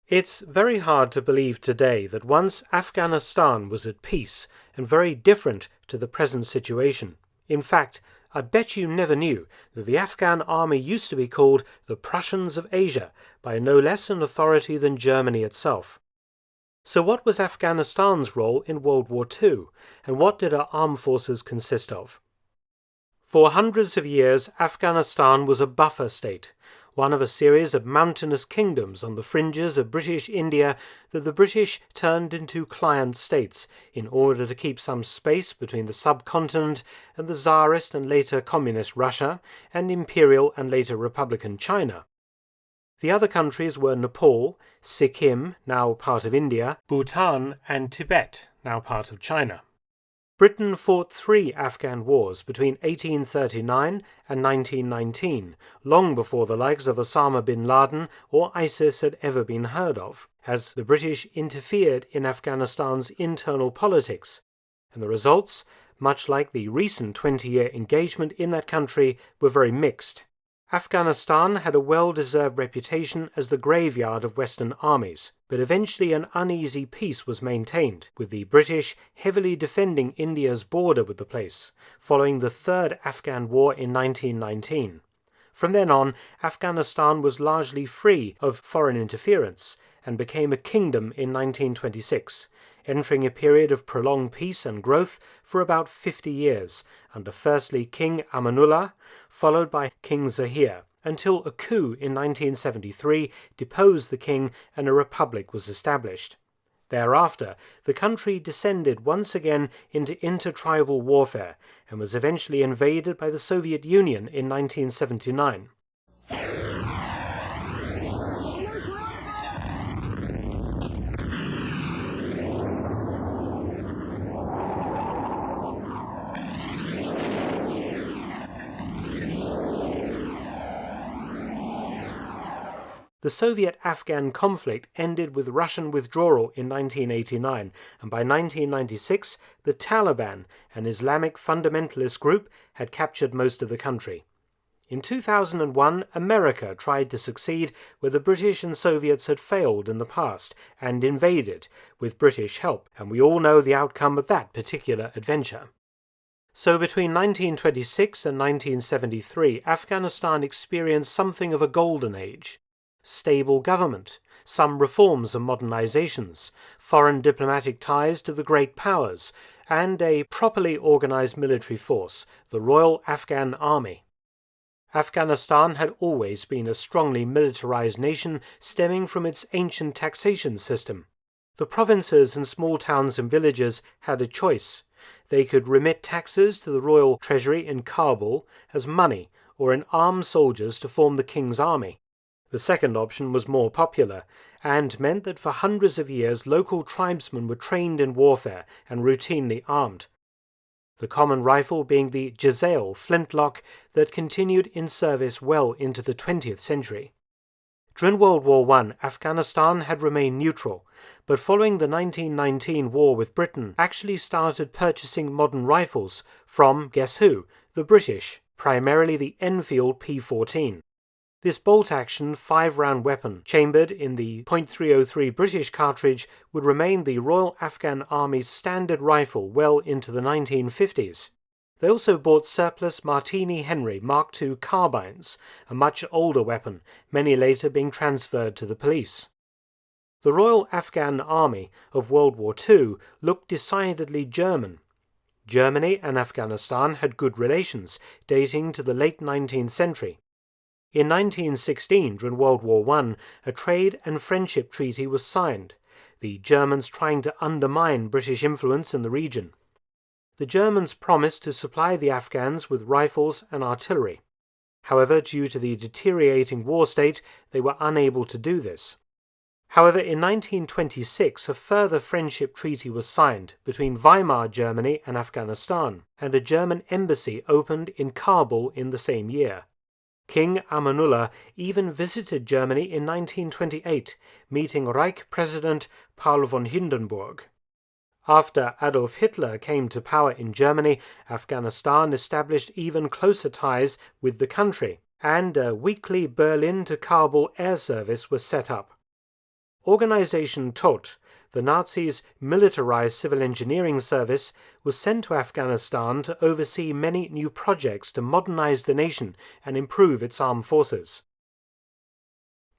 It's very hard to believe today that once Afghanistan was at peace and very different to the present situation. In fact, I bet you never knew that the Afghan army used to be called the Prussians of Asia by no less an authority than Germany itself. So what was Afghanistan's role in World War II, and what did our armed forces consist of? For hundreds of years, Afghanistan was a buffer state, one of a series of mountainous kingdoms on the fringes of British India that the British turned into client states in order to keep some space between the subcontinent and the Tsarist and later communist Russia and imperial and later republican China. The other countries were Nepal, Sikkim, now part of India, Bhutan and Tibet, now part of China. Britain fought 3 Afghan wars between 1839 and 1919, long before the likes of Osama bin Laden or ISIS had ever been heard of, as the British interfered in Afghanistan's internal politics, and the results, much like the recent 20-year engagement in that country, were very mixed. Afghanistan had a well-deserved reputation as the graveyard of Western armies, but eventually an uneasy peace was maintained, with the British heavily defending India's border with the place, following the Third Afghan War in 1919. From then on, Afghanistan was largely free of foreign interference, and became a kingdom in 1926, entering a period of prolonged peace and growth for about 50 years, under firstly King Amanullah, followed by King Zahir, until a coup in 1973 deposed the king and a republic was established. Thereafter, the country descended once again into intertribal warfare and was eventually invaded by the Soviet Union in 1979. The Soviet-Afghan conflict ended with Russian withdrawal in 1989, and by 1996 the Taliban, an Islamic fundamentalist group, had captured most of the country. In 2001, America tried to succeed where the British and Soviets had failed in the past, and invaded, with British help, and we all know the outcome of that particular adventure. So between 1926 and 1973, Afghanistan experienced something of a golden age. Stable government, some reforms and modernizations, foreign diplomatic ties to the great powers, and a properly organized military force, the Royal Afghan Army. Afghanistan had always been a strongly militarized nation stemming from its ancient taxation system. The provinces and small towns and villages had a choice. They could remit taxes to the royal treasury in Kabul as money or in armed soldiers to form the king's army. The second option was more popular, and meant that for hundreds of years local tribesmen were trained in warfare and routinely armed. The common rifle being the Jezail flintlock that continued in service well into the 20th century. During World War I, Afghanistan had remained neutral, but following the 1919 war with Britain, actually started purchasing modern rifles from, guess who, the British, primarily the Enfield P14. This bolt-action 5-round weapon, chambered in the .303 British cartridge, would remain the Royal Afghan Army's standard rifle well into the 1950s. They also bought surplus Martini-Henry Mk2 Carbines, a much older weapon, many later being transferred to the police. The Royal Afghan Army of World War II looked decidedly German. Germany and Afghanistan had good relations, dating to the late 19th century. In 1916, during World War I, a trade and friendship treaty was signed, the Germans trying to undermine British influence in the region. The Germans promised to supply the Afghans with rifles and artillery. However, due to the deteriorating war state, they were unable to do this. However, in 1926, a further friendship treaty was signed between Weimar Germany and Afghanistan, and a German embassy opened in Kabul in the same year. King Amanullah even visited Germany in 1928, meeting Reich President Paul von Hindenburg. After Adolf Hitler came to power in Germany, Afghanistan established even closer ties with the country, and a weekly Berlin to Kabul air service was set up. Organisation Todt, the Nazis' militarized civil engineering service, was sent to Afghanistan to oversee many new projects to modernize the nation and improve its armed forces.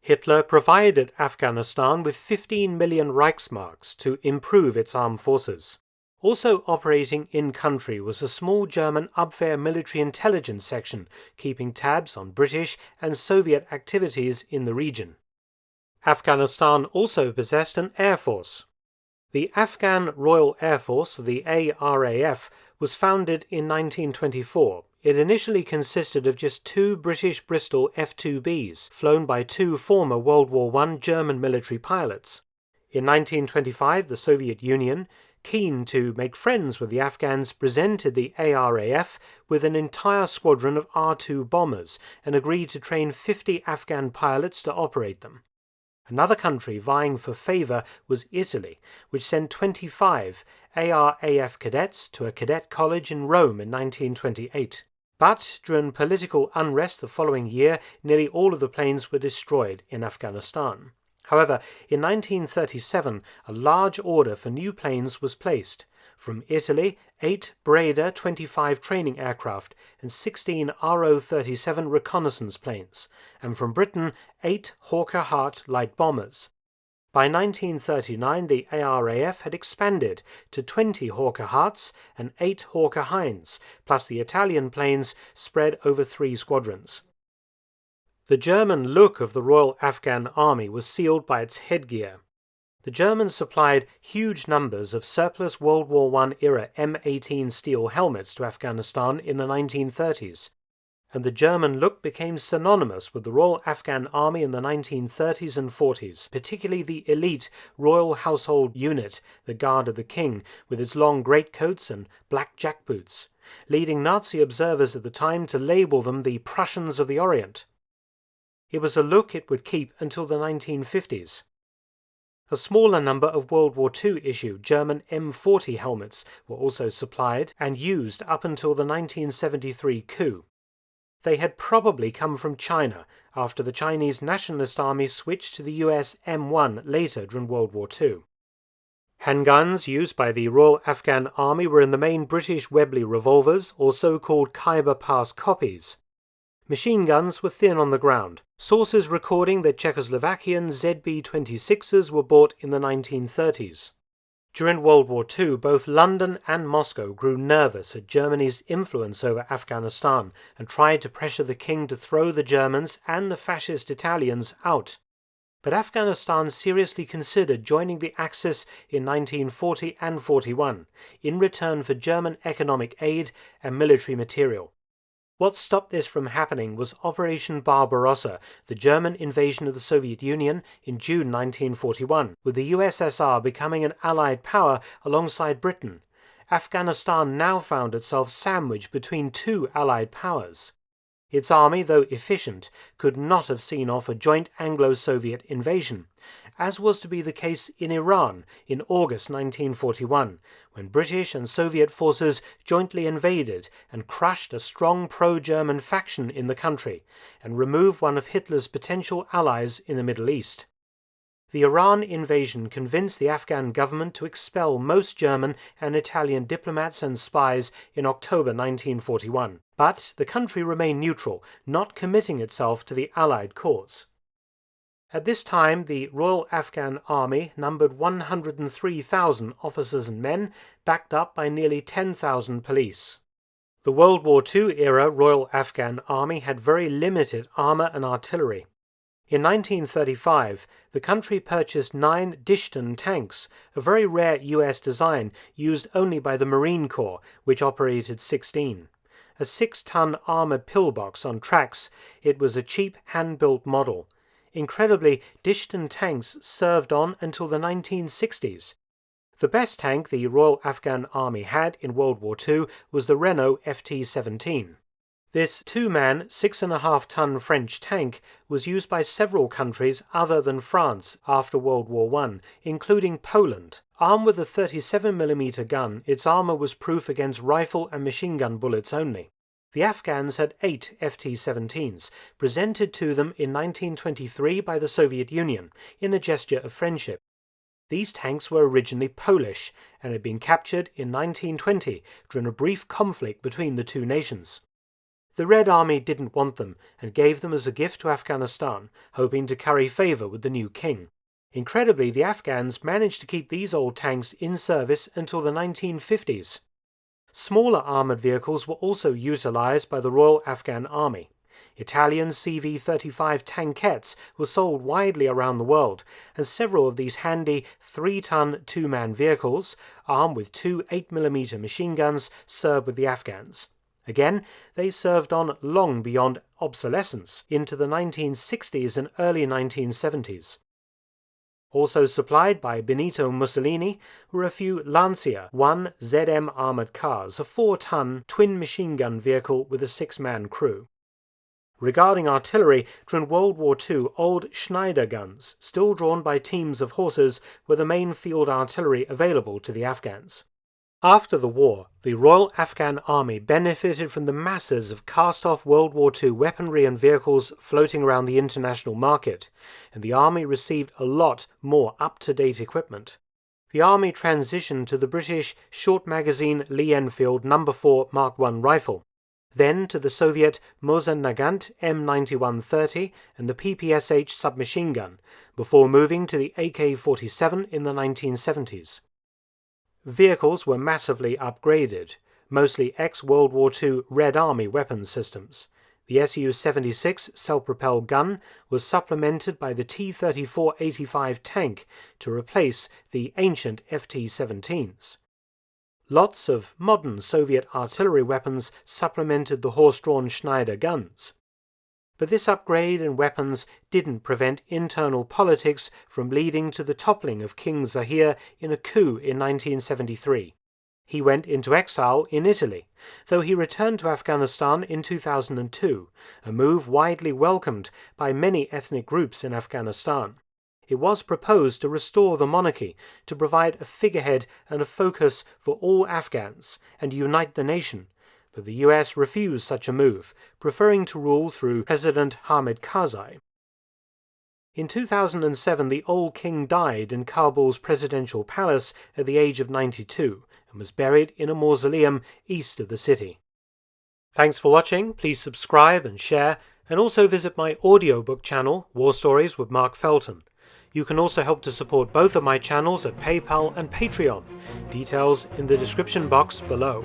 Hitler provided Afghanistan with 15 million Reichsmarks to improve its armed forces. Also operating in-country was a small German Abwehr military intelligence section, keeping tabs on British and Soviet activities in the region. Afghanistan also possessed an air force. The Afghan Royal Air Force, the ARAF, was founded in 1924. It initially consisted of just 2 British Bristol F2bs, flown by 2 former World War I German military pilots. In 1925, the Soviet Union, keen to make friends with the Afghans, presented the ARAF with an entire squadron of R-2 bombers and agreed to train 50 Afghan pilots to operate them. Another country vying for favour was Italy, which sent 25 ARAF cadets to a cadet college in Rome in 1928. But during political unrest the following year, nearly all of the planes were destroyed in Afghanistan. However, in 1937, a large order for new planes was placed. From Italy, 8 Breda 25 training aircraft and 16 RO-37 reconnaissance planes, and from Britain, 8 Hawker Hart light bombers. By 1939, the ARAF had expanded to 20 Hawker Harts and 8 Hawker Hinds, plus the Italian planes spread over 3 squadrons. The German look of the Royal Afghan Army was sealed by its headgear. The Germans supplied huge numbers of surplus World War I-era M18 steel helmets to Afghanistan in the 1930s, and the German look became synonymous with the Royal Afghan Army in the 1930s and 40s, particularly the elite Royal Household Unit, the Guard of the King, with its long greatcoats and black jackboots, leading Nazi observers at the time to label them the Prussians of the Orient. It was a look it would keep until the 1950s. A smaller number of World War II issue German M40 helmets were also supplied and used up until the 1973 coup. They had probably come from China after the Chinese Nationalist Army switched to the US M1 later during World War II. Handguns used by the Royal Afghan Army were in the main British Webley revolvers, or so-called Khyber Pass copies. Machine guns were thin on the ground, sources recording that Czechoslovakian ZB-26s were bought in the 1930s. During World War II, both London and Moscow grew nervous at Germany's influence over Afghanistan and tried to pressure the king to throw the Germans and the fascist Italians out. But Afghanistan seriously considered joining the Axis in 1940 and 41, in return for German economic aid and military material. What stopped this from happening was Operation Barbarossa, the German invasion of the Soviet Union in June 1941, with the USSR becoming an Allied power alongside Britain. Afghanistan now found itself sandwiched between 2 Allied powers. Its army, though efficient, could not have seen off a joint Anglo-Soviet invasion, as was to be the case in Iran in August 1941, when British and Soviet forces jointly invaded and crushed a strong pro-German faction in the country, and removed one of Hitler's potential allies in the Middle East. The Iran invasion convinced the Afghan government to expel most German and Italian diplomats and spies in October 1941, but the country remained neutral, not committing itself to the Allied cause. At this time, the Royal Afghan Army numbered 103,000 officers and men, backed up by nearly 10,000 police. The World War II-era Royal Afghan Army had very limited armour and artillery. In 1935, the country purchased 9 Disston tanks, a very rare US design used only by the Marine Corps, which operated 16. A 6-ton armoured pillbox on tracks, it was a cheap hand-built model. Incredibly, Disston tanks served on until the 1960s. The best tank the Royal Afghan Army had in World War II was the Renault FT-17. This 2-man, 6.5-ton French tank was used by several countries other than France after World War I, including Poland. Armed with a 37mm gun, its armour was proof against rifle and machine gun bullets only. The Afghans had 8 FT-17s, presented to them in 1923 by the Soviet Union in a gesture of friendship. These tanks were originally Polish and had been captured in 1920 during a brief conflict between the two nations. The Red Army didn't want them and gave them as a gift to Afghanistan, hoping to curry favour with the new king. Incredibly, the Afghans managed to keep these old tanks in service until the 1950s. Smaller armoured vehicles were also utilised by the Royal Afghan Army. Italian CV-35 Tankettes were sold widely around the world, and several of these handy 3-ton two-man vehicles, armed with 2 8mm machine guns, served with the Afghans. Again, they served on long beyond obsolescence into the 1960s and early 1970s. Also supplied by Benito Mussolini were a few Lancia 1 ZM armoured cars, a 4-ton twin machine gun vehicle with a 6-man crew. Regarding artillery, during World War II, old Schneider guns, still drawn by teams of horses, were the main field artillery available to the Afghans. After the war, the Royal Afghan Army benefited from the masses of cast-off World War II weaponry and vehicles floating around the international market, and the Army received a lot more up-to-date equipment. The Army transitioned to the British short-magazine Lee Enfield No. 4 Mark I rifle, then to the Soviet Mosin-Nagant M9130 and the PPSH submachine gun, before moving to the AK-47 in the 1970s. Vehicles were massively upgraded, mostly ex-World War II Red Army weapons systems. The Su-76 self-propelled gun was supplemented by the T-34-85 tank to replace the ancient FT-17s. Lots of modern Soviet artillery weapons supplemented the horse-drawn Schneider guns. But this upgrade in weapons didn't prevent internal politics from leading to the toppling of King Zahir in a coup in 1973. He went into exile in Italy, though he returned to Afghanistan in 2002, a move widely welcomed by many ethnic groups in Afghanistan. It was proposed to restore the monarchy, to provide a figurehead and a focus for all Afghans, and unite the nation, but the US refused such a move, preferring to rule through President Hamid Karzai. In 2007, the old king died in Kabul's presidential palace at the age of 92 and was buried in a mausoleum east of the city. Thanks for watching. Please subscribe and share, and also visit my audiobook channel, War Stories with Mark Felton. You can also help to support both of my channels at PayPal and Patreon. Details in the description box below.